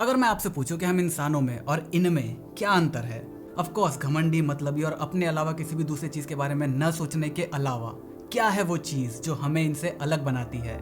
अगर मैं आपसे पूछूं कि हम इंसानों में और इनमें क्या अंतर है, ऑफ कोर्स घमंडी, मतलबी और अपने अलावा किसी भी दूसरी चीज के बारे में न सोचने के अलावा क्या है वो चीज जो हमें इनसे अलग बनाती है?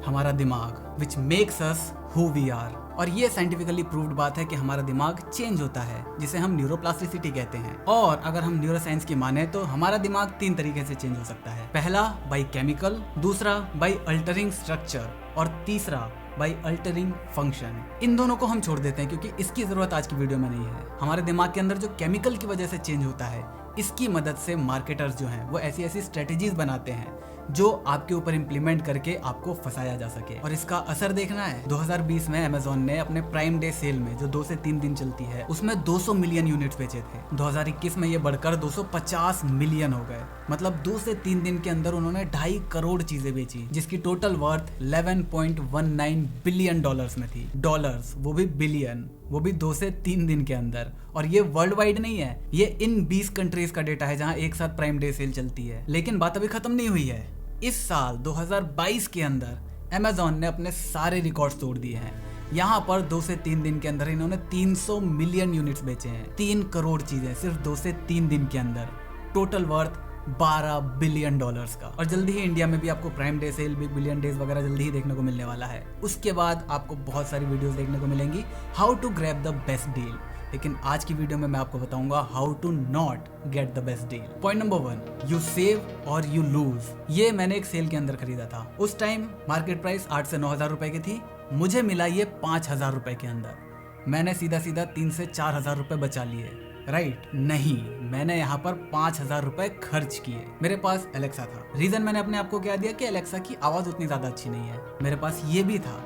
हमारा दिमाग, which makes us who we are. और ये साइंटिफिकली प्रूव्ड बात है कि हमारा दिमाग चेंज होता है, जिसे हम न्यूरोप्लास्टिसिटी कहते हैं। और अगर हम न्यूरोसाइंस की माने तो हमारा दिमाग 3 तरीके से चेंज हो सकता है। पहला बाई केमिकल, दूसरा बाई अल्टरिंग स्ट्रक्चर और तीसरा बाई अल्टरिंग फंक्शन। इन दोनों को हम छोड़ देते हैं क्योंकि इसकी जरूरत आज की वीडियो में नहीं है। हमारे दिमाग के अंदर जो केमिकल की वजह से चेंज होता है, इसकी मदद से मार्केटर्स जो हैं वो ऐसी ऐसी स्ट्रेटेजीज बनाते हैं जो आपके ऊपर इम्प्लीमेंट करके आपको फंसाया जा सके। और इसका असर देखना है। 2020 में अमेज़न ने अपने प्राइम डे सेल में, जो 2 से 3 दिन चलती है, उसमें 200 मिलियन यूनिट्स बेचे थे। 2021 में ये बढ़कर 250 मिलियन हो गए। मतलब 2 से 3 दिन के अंदर उन्होंने 2.5 करोड़ चीजें बेची, जिसकी टोटल वर्थ 11.19 बिलियन डॉलर्स में थी। डॉलर्स, वो भी बिलियन, वो भी 2 से 3 दिन के अंदर। और ये वर्ल्ड वाइड नहीं है, ये इन 20 कंट्रीज का डेटा है जहां एक साथ प्राइम डे सेल चलती है। लेकिन बात अभी खत्म नहीं हुई है। इस साल 2022 के अंदर अमेज़न ने अपने सारे रिकॉर्ड्स तोड़ दिए हैं। यहाँ पर 2 से 3 दिन के अंदर इन्होंने 300 मिलियन यूनिट्स बेचे हैं। 3 करोड़ चीजें सिर्फ 2 से 3 दिन के अंदर। टोटल वर्थ 12 बिलियन डॉलर्स का। और जल्दी ही इंडिया में भी आपको prime day sale, big billion days वगैरह जल्दी ही देखने को मिलने वाला है। उसके बाद आपको बहुत सारी वीडियोस देखने को मिलेंगी how to grab the best deal. लेकिन आज की वीडियो में मैं आपको बताऊंगा how to not get the best deal. Point number 1, you save और यू लूज। ये मैंने एक सेल के अंदर खरीदा था। उस टाइम मार्केट प्राइस 8 से 9 हजार रुपए की थी। मुझे मिला ये 5,000 रुपए के अंदर। मैंने सीधा सीधा 3 से 4 हजार रुपए बचा लिए। राइट? नहीं, मैंने यहाँ पर 5,000 रुपए खर्च किए। मेरे पास एलेक्सा था। रीजन मैंने अपने आप को क्या दिया कि एलेक्सा की आवाज उतनी ज्यादा अच्छी नहीं है। मेरे पास ये भी था।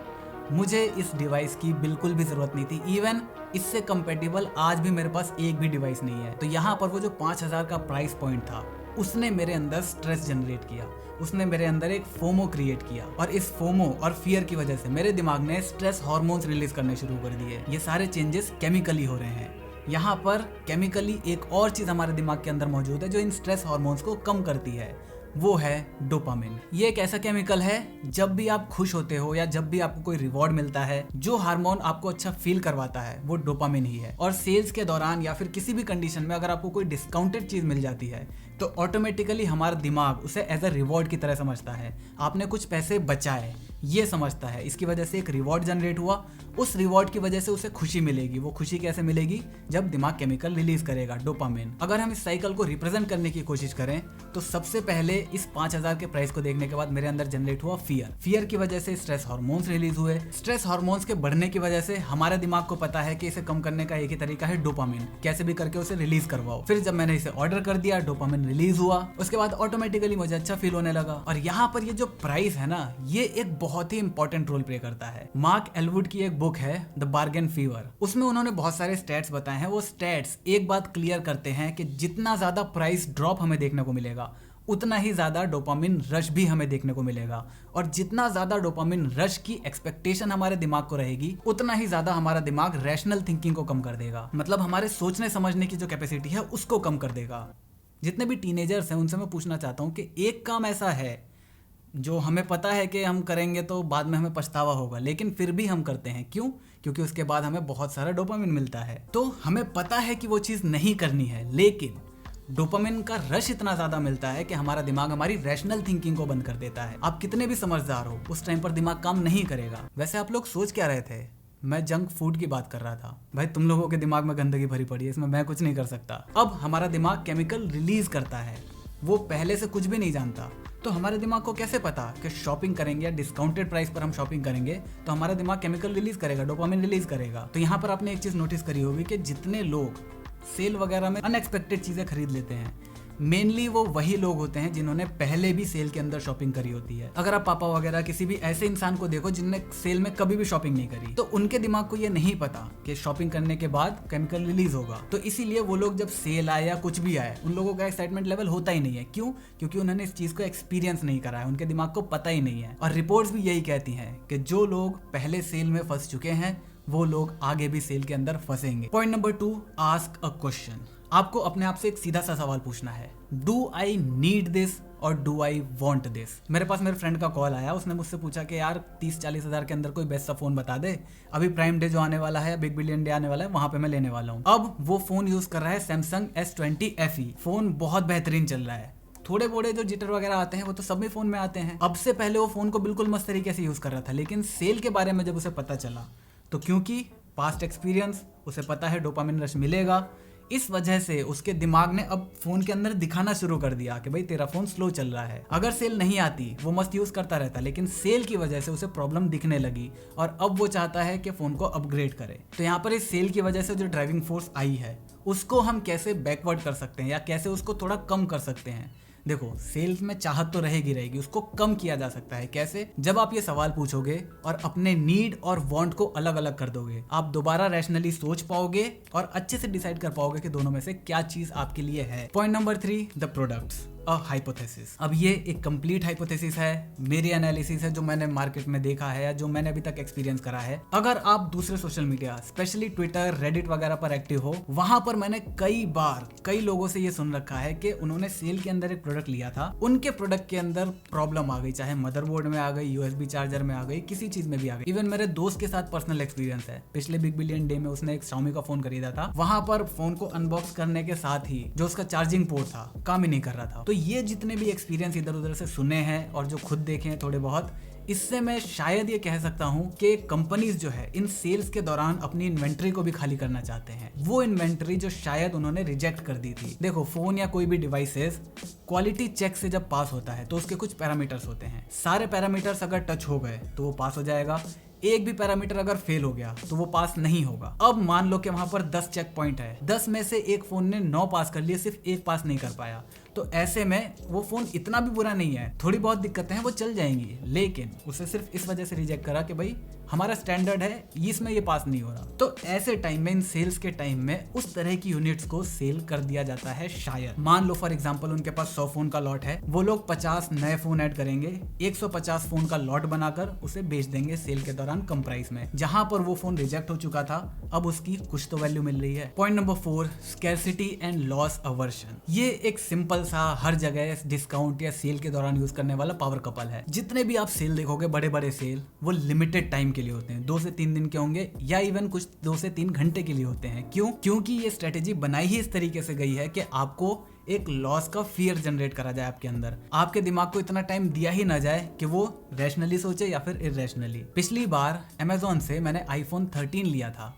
मुझे इस डिवाइस की बिल्कुल भी जरूरत नहीं थी। इवन इससे कंपेटेबल आज भी मेरे पास एक भी डिवाइस नहीं है। तो यहाँ पर वो जो 5,000 का प्राइस पॉइंट था, उसने मेरे अंदर स्ट्रेस जनरेट किया। उसने मेरे अंदर एक फोमो क्रिएट किया। और इस फोमो और फियर की वजह से मेरे दिमाग ने स्ट्रेस हार्मोन्स रिलीज करने शुरू कर दिए। ये सारे चेंजेस केमिकली हो रहे हैं। यहाँ पर केमिकली एक और चीज हमारे दिमाग के अंदर मौजूद है जो इन स्ट्रेस हार्मोन्स को कम करती है। वो है डोपामिन। ये एक ऐसा केमिकल है, जब भी आप खुश होते हो या जब भी आपको कोई रिवॉर्ड मिलता है, जो हार्मोन आपको अच्छा फील करवाता है वो डोपामिन ही है। और सेल्स के दौरान या फिर किसी भी कंडीशन में अगर आपको कोई डिस्काउंटेड चीज मिल जाती है तो ऑटोमेटिकली हमारा दिमाग उसे एज अ रिवॉर्ड की तरह समझता है। आपने कुछ पैसे बचाए, ये समझता है। इसकी वजह से एक रिवॉर्ड जनरेट हुआ। उस रिवॉर्ड की वजह से उसे खुशी मिलेगी। वो खुशी कैसे मिलेगी? जब दिमाग केमिकल रिलीज करेगा, डोपामिन। अगर हम इस साइकिल को रिप्रेजेंट करने की कोशिश करें तो सबसे पहले इस 5,000 के प्राइस को देखने के बाद मेरे अंदर जनरेट हुआ फियर। फियर की वजह से स्ट्रेस हार्मोन्स रिलीज हुए। स्ट्रेस हार्मोन्स के बढ़ने की वजह से हमारे दिमाग को पता है कि इसे कम करने का एक ही तरीका है, डोपामिन। कैसे भी करके उसे रिलीज करवाओ। फिर जब मैंने इसे ऑर्डर कर दिया, डोपामिन रिलीज हुआ। उसके बाद ऑटोमेटिकली मुझे अच्छा फील होने लगा। और यहाँ पर ये जो प्राइस है ना, ये एक बहुत ही इंपॉर्टेंट रोल प्ले करता है। मार्क एलवुड की एक बुक है द बार्गेन फीवर। उसमें उन्होंने बहुत सारे स्टैट्स बताए हैं। वो स्टैट्स एक बात क्लियर करते हैं कि जितना ज्यादा प्राइस ड्रॉप हमें देखने को मिलेगा, उतना ही ज्यादा डोपामिन रश भी हमें देखने को मिलेगा। और जितना ज्यादा डोपामिन रश की एक्सपेक्टेशन हमारे दिमाग को रहेगी, उतना ही ज्यादा हमारा दिमाग रैशनल थिंकिंग को कम कर देगा। मतलब हमारे सोचने समझने की जो कैपेसिटी है उसको कम कर देगा। जितने भी टीनेजर्स हैं उनसे मैं पूछना चाहता हूँ कि एक काम ऐसा है जो हमें पता है कि हम करेंगे तो बाद में हमें पछतावा होगा, लेकिन फिर भी हम करते हैं। क्यों? क्योंकि उसके बाद हमें बहुत सारा डोपामिन मिलता है। तो हमें पता है कि वो चीज़ नहीं करनी है, लेकिन डोपामिन का रश इतना ज्यादा मिलता है कि हमारा दिमाग हमारी रैशनल थिंकिंग को बंद कर देता है। आप कितने भी समझदार हो, उस टाइम पर दिमाग काम नहीं करेगा। वैसे आप लोग सोच क्या रहे थे? मैं जंक फूड की बात कर रहा था। भाई तुम लोगों के दिमाग में गंदगी भरी पड़ी है, इसमें मैं कुछ नहीं कर सकता। अब हमारा दिमाग केमिकल रिलीज करता है। वो पहले से कुछ भी नहीं जानता। तो हमारे दिमाग को कैसे पता कि शॉपिंग करेंगे या डिस्काउंटेड प्राइस पर हम शॉपिंग करेंगे तो हमारा दिमाग केमिकल रिलीज करेगा, डोपामिन रिलीज करेगा। तो यहाँ पर आपने एक चीज नोटिस करी होगी कि जितने लोग सेल वगैरह में अनएक्सपेक्टेड चीजें खरीद लेते हैं, मेनली वो वही लोग होते हैं जिन्होंने पहले भी सेल के अंदर शॉपिंग करी होती है। अगर आप पापा वगैरह किसी भी ऐसे इंसान को देखो जिनने सेल में कभी भी शॉपिंग नहीं करी, तो उनके दिमाग को ये नहीं पता कि शॉपिंग करने के बाद केमिकल रिलीज होगा। तो इसीलिए वो लोग जब सेल आए या कुछ भी आए, उन लोगों का एक्साइटमेंट लेवल होता ही नहीं है। क्यों? क्योंकि उन्होंने इस चीज को एक्सपीरियंस नहीं करा है, उनके दिमाग को पता ही नहीं है। और रिपोर्ट्स भी यही कहती हैं कि जो लोग पहले सेल में फंस चुके हैं वो लोग आगे भी सेल के अंदर फंसेंगे। Point number 2, ask a question. आपको अपने आप से एक सीधा सा सवाल पूछना है, डू आई नीड दिस और डू आई वांट दिस। मेरे पास मेरे फ्रेंड का कॉल आया, उसने मुझसे पूछा कि यार 30-40 हज़ार के अंदर कोई बेस्ट सा फोन बता दे, अभी प्राइम डे जो आने वाला है, बिग बिलियन डे आने वाला है, वहां पे मैं लेने वाला हूँ। अब वो फोन यूज कर रहा है सैमसंग S20 FE। फोन बहुत बेहतरीन चल रहा है, थोड़े बोड़े जो जिटर वगैरह आते हैं वो तो सब में फोन में आते हैं। अब से पहले वो फोन को बिल्कुल मस्त तरीके से यूज कर रहा था, लेकिन सेल के बारे में जब उसे पता चला तो क्योंकि पास्ट एक्सपीरियंस, उसे पता है डोपामिन रश मिलेगा, इस वजह से उसके दिमाग ने अब फोन के अंदर दिखाना शुरू कर दिया कि भाई तेरा फोन स्लो चल रहा है। अगर सेल नहीं आती वो मस्त यूज करता रहता, लेकिन सेल की वजह से उसे प्रॉब्लम दिखने लगी और अब वो चाहता है कि फोन को अपग्रेड करे। तो यहाँ पर इस सेल की वजह से जो ड्राइविंग फोर्स आई है उसको हम कैसे बैकवर्ड कर सकते हैं या कैसे उसको थोड़ा कम कर सकते हैं। देखो, सेल्स में चाहत तो रहेगी, उसको कम किया जा सकता है। कैसे? जब आप ये सवाल पूछोगे और अपने नीड और वांट को अलग अलग कर दोगे, आप दोबारा रैशनली सोच पाओगे और अच्छे से डिसाइड कर पाओगे कि दोनों में से क्या चीज आपके लिए है। Point number 3, the products, a hypothesis. अब ये एक कंप्लीट हाइपोथेसिस है, मेरी एनालिसिस है जो मैंने मार्केट में देखा है या जो मैंने अभी तक एक्सपीरियंस करा है। अगर आप दूसरे social media specially Twitter, Reddit वगैरह पर एक्टिव हो, वहां पर मैंने कई बार कई लोगों से ये सुन रखा है कि उन्होंने सेल के अंदर एक प्रोडक्ट लिया था, उनके प्रोडक्ट के अंदर प्रॉब्लम आ गई, चाहे मदरबोर्ड में आ गई, USB चार्जर में आ गई, किसी चीज में भी आ गई। इवन मेरे दोस्त के साथ पर्सनल एक्सपीरियंस है, पिछले बिग बिलियन डे में उसने एक Xiaomi का फोन खरीदा था, वहां पर फोन को अनबॉक्स करने के साथ ही जो उसका चार्जिंग पोर्ट था काम ही नहीं कर रहा था। तो ये जितने भी एक्सपीरियंस इधर उधर से सुने हैं और जो खुद देखे हैं थोड़े बहुत, इससे मैं शायद ये कह सकता हूं कि कंपनीज जो है इन सेल्स के दौरान अपनी इन्वेंट्री को भी खाली करना चाहते हैं, वो इन्वेंट्री जो शायद उन्होंने रिजेक्ट कर दी थी। देखो, फोन या कोई भी डिवाइसेस क्वालिटी चेक से जब पास होता है तो उसके कुछ पैरामीटर्स होते हैं। सारे पैरामीटर्स अगर टच हो गए तो वो पास हो जाएगा, एक भी पैरामीटर अगर फेल हो गया तो वो पास नहीं होगा। अब मान लो कि वहां पर 10 चेक पॉइंट है, 10 में से एक फोन ने 9 पास कर लिए, सिर्फ एक पास नहीं कर पाया, तो ऐसे में वो फोन इतना भी बुरा नहीं है, थोड़ी बहुत दिक्कतें हैं वो चल जाएंगी, लेकिन उसे सिर्फ इस वजह से रिजेक्ट करा कि भाई हमारा स्टैंडर्ड है, इसमें ये पास नहीं हो रहा। तो ऐसे टाइम में, इन सेल्स के टाइम में, उस तरह की यूनिट्स को सेल कर दिया जाता है। शायद मान लो फॉर एग्जांपल उनके पास 100 फोन का लॉट है, वो लोग 50 नए फोन ऐड करेंगे, 150 फोन का लॉट बनाकर उसे बेच देंगे सेल के दौरान कम प्राइस में। जहां पर वो फोन रिजेक्ट हो चुका था, अब उसकी कुछ तो वैल्यू मिल रही है। Point number 4, scarcity and loss aversion. ये एक सिंपल सा हर जगह डिस्काउंट या सेल के दौरान यूज करने वाला पावर कपल है। जितने भी आप सेल देखोगे, बड़े बड़े सेल, वो लिमिटेड टाइम के लिए होते हैं, 2 से 3 दिन के होंगे या इवन कुछ 2 से 3 घंटे के लिए होते हैं। क्यों? क्योंकि ये स्ट्रेटेजी बनाई ही इस तरीके से गई है कि आपको एक लॉस का फियर जनरेट करा जाए आपके अंदर, आपके दिमाग को इतना टाइम दिया ही ना जाए कि वो रैशनली सोचे या फिर इरेशनली। पिछली बार अमेजोन से मैंने iPhone 13 लिया था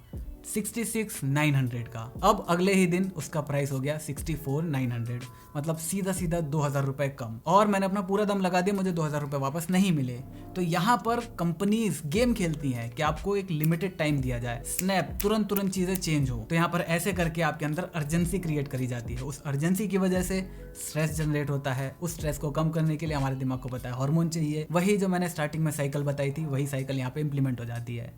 66,900 का, अब अगले ही दिन उसका प्राइस हो गया 64,900, मतलब सीधा सीधा 2,000 रुपए कम, और मैंने अपना पूरा दम लगा दिया, मुझे 2,000 रुपए वापस नहीं मिले। तो यहाँ पर कंपनीज गेम खेलती हैं कि आपको एक लिमिटेड टाइम दिया जाए, स्नैप तुरंत चीजें चेंज हो। तो यहाँ पर ऐसे करके आपके अंदर अर्जेंसी क्रिएट करी जाती है, उस अर्जेंसी की वजह से स्ट्रेस जनरेट होता है। उस स्ट्रेस को कम करने के लिए हमारे दिमाग को पता है हार्मोन चाहिए, वही जो मैंने स्टार्टिंग में साइकिल बताई थी, वही साइकिल यहाँ पे इंप्लीमेंट हो जाती है।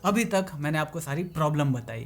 अभी तक मैंने आपको सारी प्रॉब्लम बताई,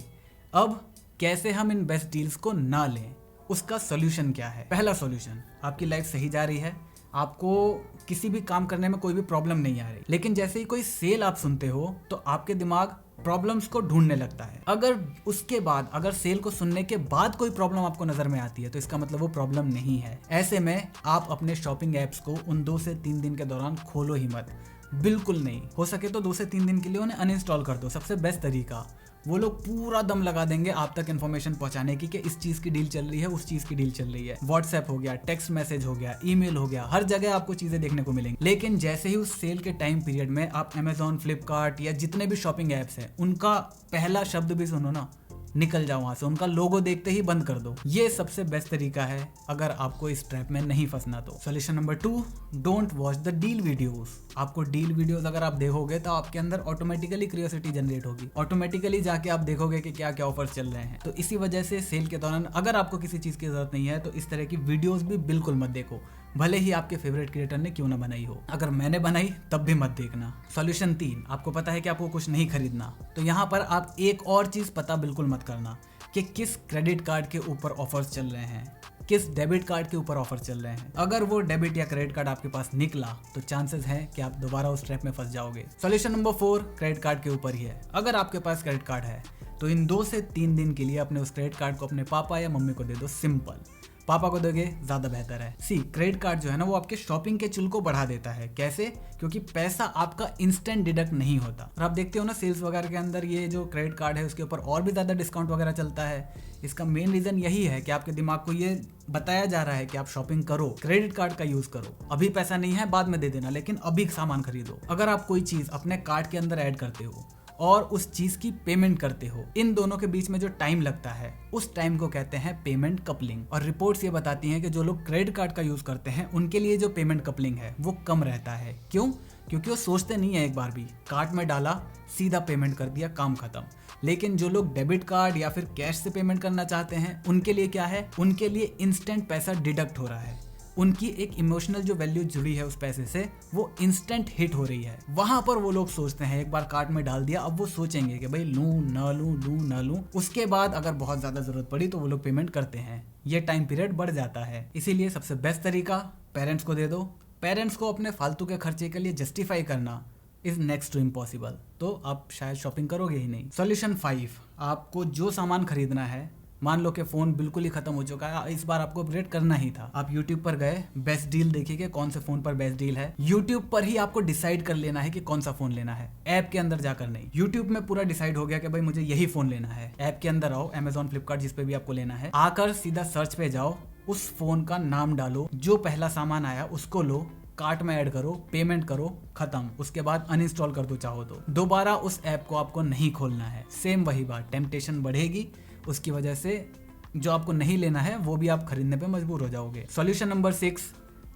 अब कैसे हम इन बेस्ट डील्स को ना लें, उसका सोल्यूशन क्या है? पहला सोल्यूशन, आपकी लाइफ सही जा रही है, आपको किसी भी काम करने में कोई भी प्रॉब्लम नहीं आ रही, लेकिन जैसे ही कोई सेल आप सुनते हो तो आपके दिमाग प्रॉब्लम्स को ढूंढने लगता है। अगर उसके बाद, अगर सेल को सुनने के बाद कोई प्रॉब्लम आपको नजर में आती है तो इसका मतलब वो प्रॉब्लम नहीं है। ऐसे में आप अपने शॉपिंग एप्स को उन 2 से 3 दिन के दौरान खोलो ही मत, बिल्कुल नहीं। हो सके तो 2 से 3 दिन के लिए उन्हें अनइंस्टॉल कर दो, सबसे बेस्ट तरीका। वो लोग पूरा दम लगा देंगे आप तक इन्फॉर्मेशन पहुंचाने की कि इस चीज की डील चल रही है, उस चीज की डील चल रही है। व्हाट्सएप हो गया, टेक्स्ट मैसेज हो गया, ईमेल हो गया, हर जगह आपको चीजें देखने को मिलेंगी। लेकिन जैसे ही उस सेल के टाइम पीरियड में आप अमेजोन, फ्लिपकार्ट या जितने भी शॉपिंग एप्स हैं, उनका पहला शब्द भी सुनो ना, निकल जाओ वहां से, उनका लोगो देखते ही बंद कर दो। ये सबसे बेस्ट तरीका है अगर आपको इस ट्रैप में नहीं फंसना तो। Solution number 2, don't watch the deal videos. आपको डील वीडियोस अगर आप देखोगे तो आपके अंदर ऑटोमेटिकली क्यूरियोसिटी जनरेट होगी, ऑटोमेटिकली जाके आप देखोगे कि क्या क्या ऑफर्स चल रहे हैं। तो इसी वजह से सेल के दौरान अगर आपको किसी चीज की जरूरत नहीं है तो इस तरह की वीडियोस भी बिल्कुल मत देखो, भले ही आपके फेवरेट क्रिएटर ने क्यों ना बनाई हो। अगर मैंने बनाई तब भी मत देखना। सॉल्यूशन 3, आपको पता है कि आपको कुछ नहीं खरीदना, तो यहाँ पर आप एक और चीज पता बिल्कुल मत करना कि किस क्रेडिट कार्ड के ऊपर ऑफर्स चल रहे हैं, किस डेबिट कार्ड के ऊपर ऑफर चल रहे हैं। अगर वो डेबिट या क्रेडिट कार्ड आपके पास निकला तो चांसेस हैं कि आप दोबारा उस ट्रैप में फंस जाओगे। सॉल्यूशन नंबर 4, क्रेडिट कार्ड के ऊपर ही है। अगर आपके पास क्रेडिट कार्ड है तो इन 2 से 3 दिन के लिए अपने उस क्रेडिट कार्ड को अपने पापा या मम्मी को दे दो, सिंपल। पापा को दोगे ज़्यादा बेहतर है। सी क्रेडिट कार्ड जो है ना वो आपके शॉपिंग के चुल को बढ़ा देता है। कैसे? क्योंकि पैसा आपका इंस्टेंट डिडक्ट नहीं होता। और आप देखते हो ना सेल्स वगैरह के अंदर ये जो क्रेडिट कार्ड है उसके ऊपर और भी ज़्यादा डिस्काउंट वगैरह चलता है। इसका मेन रीज़न यही है कि आपके दिमाग को ये बताया जा रहा है कि आप शॉपिंग करो, क्रेडिट कार्ड का यूज़ करो, अभी पैसा नहीं है बाद में दे देना, लेकिन अभी सामान खरीदो। अगर आप कोई चीज़ अपने कार्ट के अंदर ऐड करते हो और उस चीज की पेमेंट करते हो, इन दोनों के बीच में जो टाइम लगता है उस टाइम को कहते हैं पेमेंट कपलिंग। और रिपोर्ट्स ये बताती हैं कि जो लोग क्रेडिट कार्ड का यूज करते हैं उनके लिए जो पेमेंट कपलिंग है वो कम रहता है। क्यों? क्योंकि वो सोचते नहीं है एक बार भी, कार्ट में डाला सीधा पेमेंट कर दिया, काम खत्म। लेकिन जो लोग डेबिट कार्ड या फिर कैश से पेमेंट करना चाहते हैं उनके लिए क्या है, उनके लिए इंस्टेंट पैसा डिडक्ट हो रहा है। उनकी एक इमोशनल जो वैल्यू जुड़ी है उस पैसे से वो इंस्टेंट हिट हो रही है। वहां पर वो लोग सोचते हैं एक बार कार्ट में डाल दिया, अब वो सोचेंगे कि भाई लूं ना लूं, लूं ना लूं। उसके बाद अगर बहुत ज्यादा जरूरत पड़ी तो वो लोग पेमेंट करते हैं। ये टाइम पीरियड बढ़ जाता है। इसीलिए सबसे बेस्ट तरीका पेरेंट्स को दे दो। पेरेंट्स को अपने फालतू के खर्चे के लिए जस्टिफाई करना इज नेक्स्ट टू इम्पॉसिबल, तो आप शायद शॉपिंग करोगे ही नहीं। सॉल्यूशन 5, आपको जो सामान खरीदना है, मान लो कि फ़ोन बिल्कुल ही ख़त्म हो चुका है, इस बार आपको अपग्रेड करना ही था। आप YouTube पर गए, बेस्ट डील देखिए कि कौन से फ़ोन पर बेस्ट डील है। YouTube पर ही आपको डिसाइड कर लेना है कि कौन सा फ़ोन लेना है, ऐप के अंदर जाकर नहीं। YouTube में पूरा डिसाइड हो गया कि भाई मुझे यही फ़ोन लेना है। ऐप के अंदर आओ, Amazon, फ्लिपकार्ट, जिस पे भी आपको लेना है, आकर सीधा सर्च पे जाओ, उस फ़ोन का नाम डालो, जो पहला सामान आया उसको लो, कार्ट में ऐड करो, पेमेंट करो, खत्म। उसके बाद अनइंस्टॉल कर दो चाहो तो। दोबारा उस ऐप को आपको नहीं खोलना है। सेम वही बात, टेम्पटेशन बढ़ेगी, उसकी वजह से जो आपको नहीं लेना है वो भी आप खरीदने पे मजबूर हो जाओगे। सॉल्यूशन नंबर 6,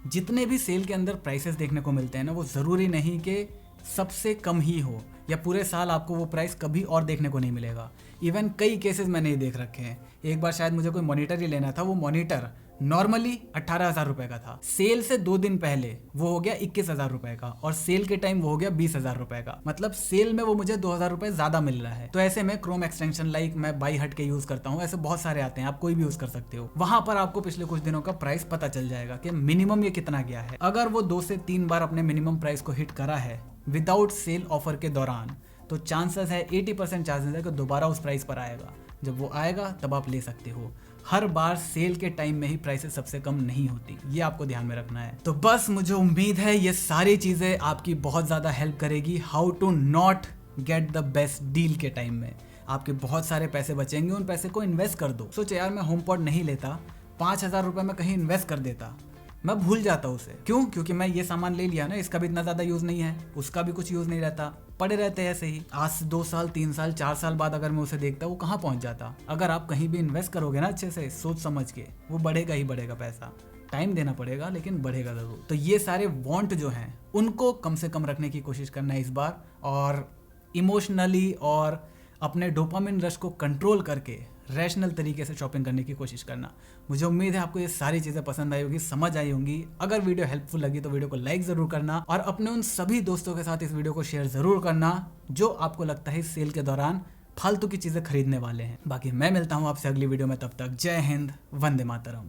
जितने भी सेल के अंदर प्राइसेस देखने को मिलते हैं ना वो ज़रूरी नहीं कि सबसे कम ही हो या पूरे साल आपको वो प्राइस कभी और देखने को नहीं मिलेगा। इवन कई केसेस मैंने ये देख रखे हैं। एक बार शायद मुझे कोई मॉनिटर ही लेना था, वो मॉनिटर नॉर्मली 18,000 रुपए का था, सेल से 2 दिन पहले वो हो गया 21,000 रुपए का, और सेल के टाइम वो हो गया 20,000 रुपए का। मतलब सेल में वो मुझे 2,000 रुपए ज्यादा मिल रहा है। तो ऐसे में क्रोम एक्सटेंशन लाइक मैं बाई हट के यूज करता हूँ, ऐसे बहुत सारे आते हैं, आप कोई भी यूज कर सकते हो। वहां पर आपको पिछले कुछ दिनों का प्राइस पता चल जाएगा कि मिनिमम ये कितना गया है। अगर वो 2 से 3 बार अपने मिनिमम प्राइस को हिट करा है विदाउट सेल ऑफर के दौरान, तो चांसेस है 80% चांसेस है कि दोबारा उस प्राइस पर आएगा। जब वो आएगा तब आप ले सकते हो। हर बार सेल के टाइम में ही प्राइसेस सबसे कम नहीं होती, ये आपको ध्यान में रखना है। तो बस मुझे उम्मीद है ये सारी चीजें आपकी बहुत ज्यादा हेल्प करेगी। How to not get the best deal के टाइम में आपके बहुत सारे पैसे बचेंगे, उन पैसे को इन्वेस्ट कर दो। सोचो यार, मैं होम पॉड नहीं लेता, 5,000 रुपए में कहीं इन्वेस्ट कर देता, मैं भूल जाता उसे। क्यों? क्योंकि मैं ये सामान ले लिया ना, इसका भी इतना ज्यादा यूज नहीं है, उसका भी कुछ यूज नहीं रहता, पड़े रहते हैं ऐसे ही। आज से 2 साल 3 साल 4 साल बाद अगर मैं उसे देखता, वो कहाँ पहुंच जाता। अगर आप कहीं भी इन्वेस्ट करोगे ना अच्छे से सोच समझ के, वो बढ़ेगा ही बढ़ेगा। पैसा टाइम देना पड़ेगा लेकिन बढ़ेगा जरूर। तो ये सारे वांट जो हैं उनको कम से कम रखने की कोशिश करना है इस बार, और इमोशनली और अपने डोपामिन रश को कंट्रोल करके रैशनल तरीके से शॉपिंग करने की कोशिश करना। मुझे उम्मीद है आपको ये सारी चीज़ें पसंद आई होगी, समझ आई होंगी। अगर वीडियो हेल्पफुल लगी तो वीडियो को लाइक ज़रूर करना, और अपने उन सभी दोस्तों के साथ इस वीडियो को शेयर ज़रूर करना जो आपको लगता है इस सेल के दौरान फालतू की चीज़ें खरीदने वाले हैं। बाकी मैं मिलता हूँ आपसे अगली वीडियो में, तब तक जय हिंद, वंदे मातरम।